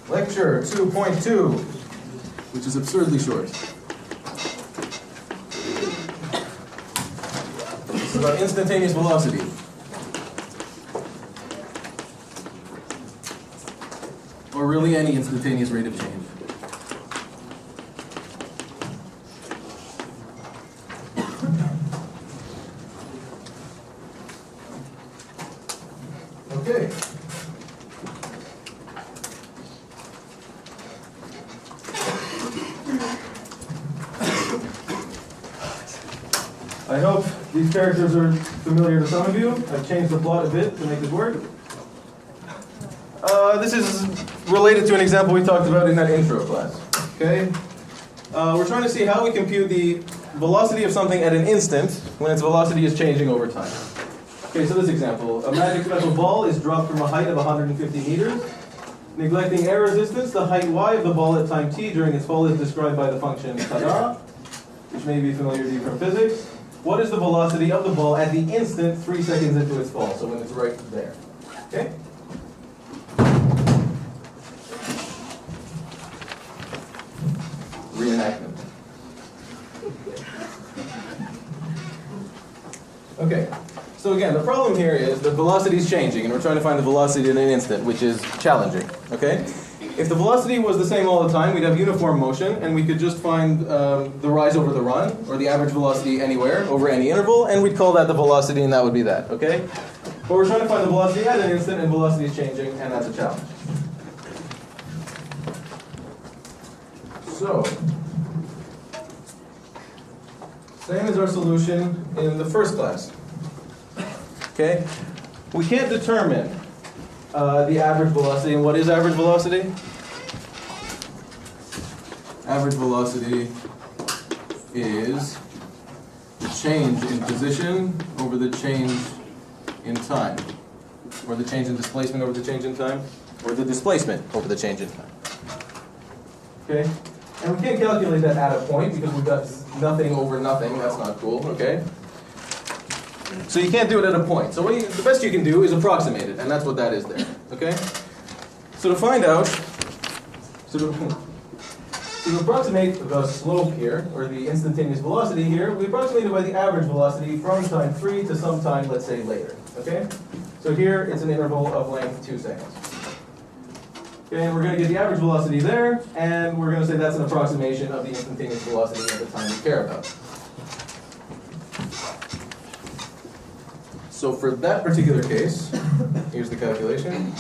Lecture 2.2, which is absurdly short. This is about instantaneous velocity. Or really any instantaneous rate of change. Okay. I hope these characters are familiar to some of you. I've changed the plot a bit to make this work. This is related to an example we talked about in that intro class. Okay? We're trying to see how we compute the velocity of something at an instant when its velocity is changing over time. Okay, so this example. A magic special ball is dropped from a height of 150 meters. Neglecting air resistance, the height y of the ball at time t during its fall is described by the function tada, which may be familiar to you from physics. What is the velocity of the ball at the instant 3 seconds into its fall? So when it's right there. Okay? Reenactment. Okay. So again, the problem here is the velocity is changing, and we're trying to find the velocity in an instant, which is challenging. Okay? If the velocity was the same all the time, we'd have uniform motion, and we could just find the rise over the run, or the average velocity anywhere, over any interval, and we'd call that the velocity, and that would be that. Okay? But we're trying to find the velocity at an instant, and velocity is changing, and that's a challenge. So, same as our solution in the first class. Okay? We can't determine the average velocity. And what is average velocity? Average velocity is the change in position over the change in time. Or the change in displacement over the change in time. Or the displacement over the change in time. Okay? And we can't calculate that at a point because we've got nothing over nothing. That's not cool, okay? So you can't do it at a point. So the best you can do is approximate it, and that's what that is there, okay? So to find out, to approximate the slope here, or the instantaneous velocity here, we approximate it by the average velocity from time 3 to some time, let's say, later, okay? So here it's an interval of length 2 seconds. Okay, and we're going to get the average velocity there, and we're going to say that's an approximation of the instantaneous velocity at the time we care about. So for that particular case, here's the calculation.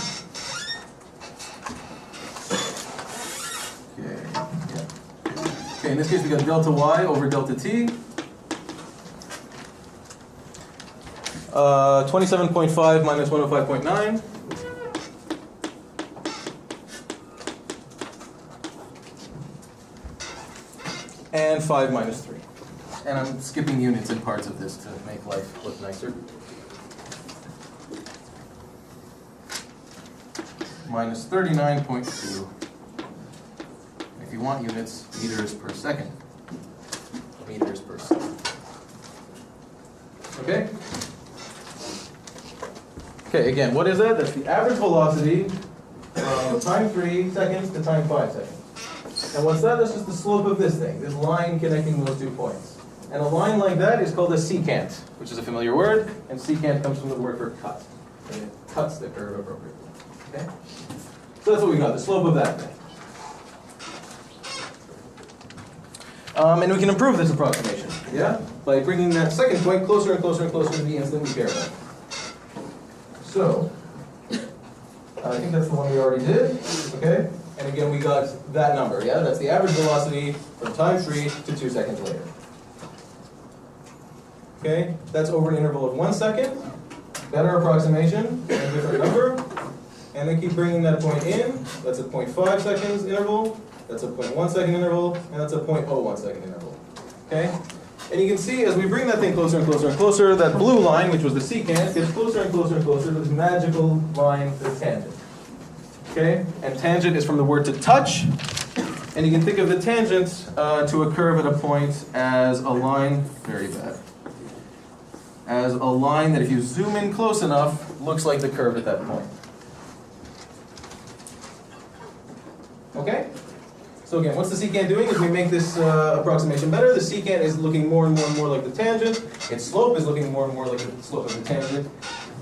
Okay, in this case we got delta y over delta t. 27.5 minus 105.9. And 5 minus 3. And I'm skipping units in parts of this to make life look nicer. Minus 39.2. If you want units, meters per second. Meters per second. Okay? Okay, again, what is that? That's the average velocity from time 3 seconds to time 5 seconds. And what's that? That's just the slope of this thing, this line connecting those 2 points. And a line like that is called a secant, which is a familiar word, and secant comes from the word for cut. And it cuts the curve appropriately. Okay? So that's what we got, the slope of that thing. And we can improve this approximation, yeah? By bringing that second point closer and closer and closer to the instant we care about. So, I think that's the one we already did, okay? And again, we got that number, yeah? That's the average velocity from time 3 to 2 seconds later. Okay? That's over an interval of 1 second. Better approximation, and a different number. And then keep bringing that point in. That's a 0.5 seconds interval. That's a 0.1 second interval. And that's a 0.01 second interval. Okay? And you can see as we bring that thing closer and closer and closer, that blue line, which was the secant, gets closer and closer and closer to this magical line, the tangent. Okay? And tangent is from the word to touch. And you can think of the tangent to a curve at a point as a line, very bad, as a line that if you zoom in close enough, looks like the curve at that point. Okay? So again, what's the secant doing? As we make this approximation better, the secant is looking more and more and more like the tangent. Its slope is looking more and more like the slope of the tangent.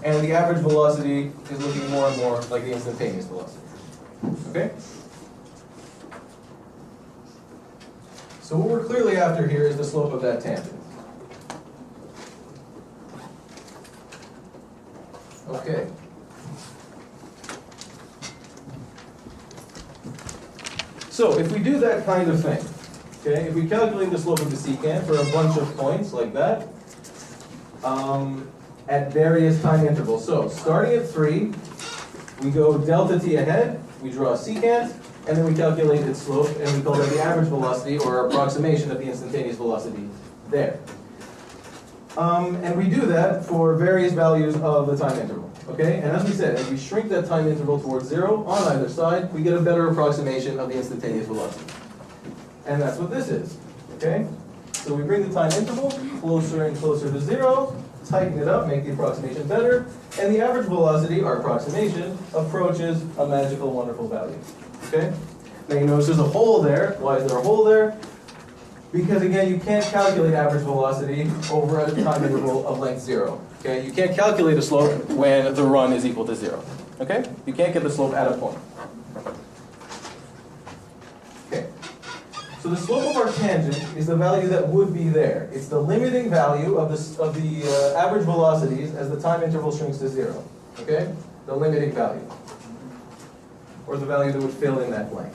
And the average velocity is looking more and more like the instantaneous velocity. Okay? So what we're clearly after here is the slope of that tangent. Okay. So if we do that kind of thing, okay, if we calculate the slope of the secant for a bunch of points like that, at various time intervals. So starting at 3, we go delta t ahead, we draw a secant, and then we calculate its slope, and we call that the average velocity, or approximation of the instantaneous velocity there. And we do that for various values of the time interval. Okay? And as we said, as we shrink that time interval towards 0 on either side, we get a better approximation of the instantaneous velocity. And that's what this is. Okay? So we bring the time interval closer and closer to 0, tighten it up, make the approximation better, and the average velocity, our approximation, approaches a magical, wonderful value. Okay? Now you notice there's a hole there. Why is there a hole there? Because again, you can't calculate average velocity over a time interval of length 0. Okay? You can't calculate a slope when the run is equal to 0. Okay? You can't get the slope at a point. Okay. So the slope of our tangent is the value that would be there. It's the limiting value of the average velocities as the time interval shrinks to 0. Okay? The limiting value. Or the value that would fill in that blank.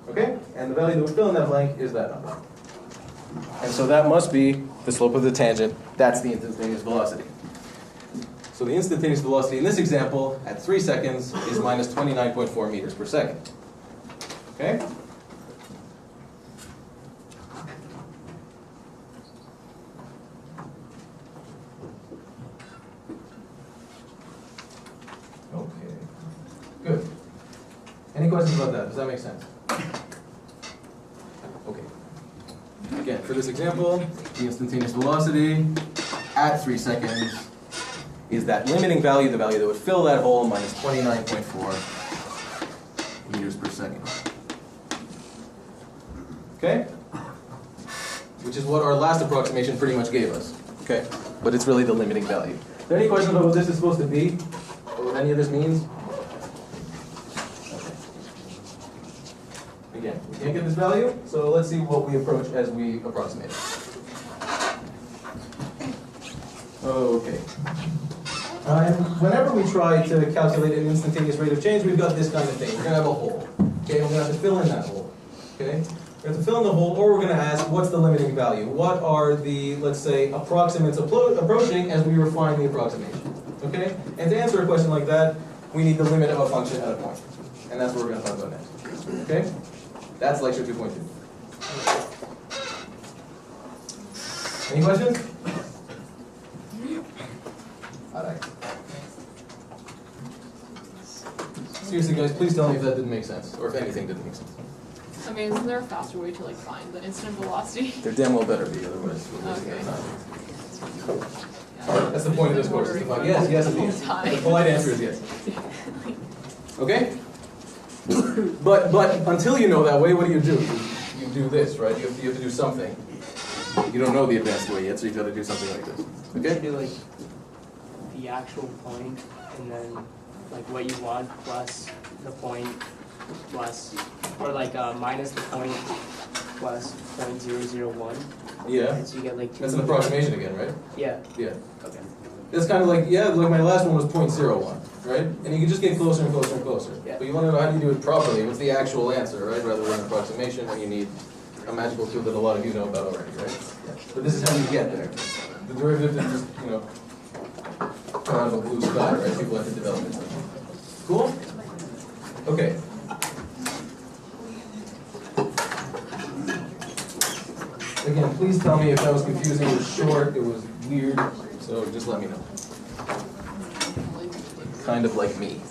Okay? And the value that would fill in that blank is that number. And so that must be the slope of the tangent. That's the instantaneous velocity. So the instantaneous velocity in this example at 3 seconds is minus 29.4 meters per second. Okay? Okay. Good. Any questions about that? Does that make sense? Okay. Again, for this example, the instantaneous velocity at 3 seconds is that limiting value, the value that would fill that hole, minus 29.4 meters per second. Okay? Which is what our last approximation pretty much gave us. Okay? But it's really the limiting value. Are there any questions about what this is supposed to be? Or what any of this means? Again, we can't get this value, so let's see what we approach as we approximate it. Okay. And whenever we try to calculate an instantaneous rate of change, we've got this kind of thing. We're going to have a hole. Okay, we're going to have to fill in that hole. Okay? We're going to have to fill in the hole, or we're going to ask, what's the limiting value? What are the, let's say, approximates approaching as we refine the approximation? Okay? And to answer a question like that, we need the limit of a function at a point. And that's what we're going to talk about next. Okay? That's lecture 2.2. Any questions? All right. Seriously, guys, please tell me if that didn't make sense, or if anything didn't make sense. I mean, isn't there a faster way to find the instant velocity? There damn well better be, otherwise we're wasting our time. That's the point of this course, is to find yes, yes, and yes. The polite answer is yes. Okay? But until you know that way, what do? You do this, right? You have to do something. You don't know the advanced way yet, so you've got to do something like this. Okay? You do the actual point, and then what you want plus the point plus, or minus the point plus 0.001. Yeah. And so you get 2. That's an approximation again, right? Yeah. Yeah. Okay. It's kind of like my last one was 0.01, right? And you can just get closer and closer and closer. Yeah. But you want to know how do you do it properly? What's the actual answer, right? Rather than an approximation, and you need a magical tool that a lot of you know about already, right? Yeah. But this is how you get there. The derivative is just, come out of a blue sky, right? People have to develop it. Cool? Okay. Again, please tell me if that was confusing, it was short, it was weird, so just let me know. Kind of like me.